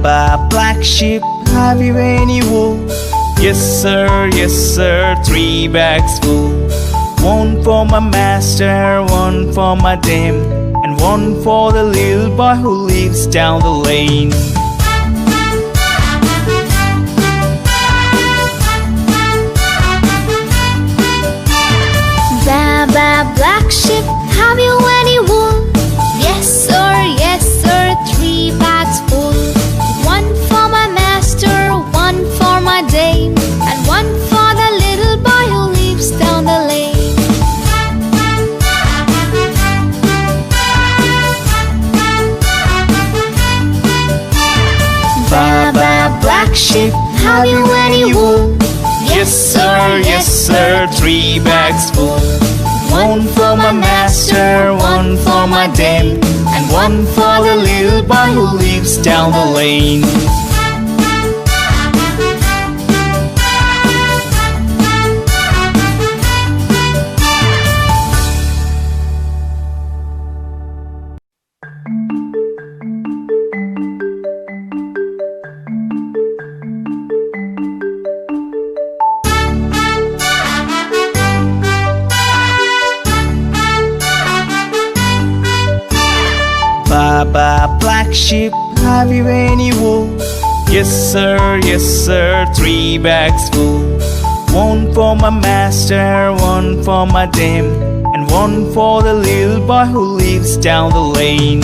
Baba, black sheep, have you any wool? Yes sir, 3 bags full. One for my master, one for my dame, and one for the little boy who lives down the lane. Baba, black sheep, have you any wool? Yes sir, 3 bags full. One for my master, one for my dame, and one for the little boy who lives down the lane. Baba, black sheep, have you any wool? Yes sir, 3 bags full. One for my master, one for my dame, and one for the little boy who lives down the lane. Baba, black sheep, have you any wool? Yes sir, 3 bags full. One for my master, one for my dame, and one for the little boy who lives down the lane.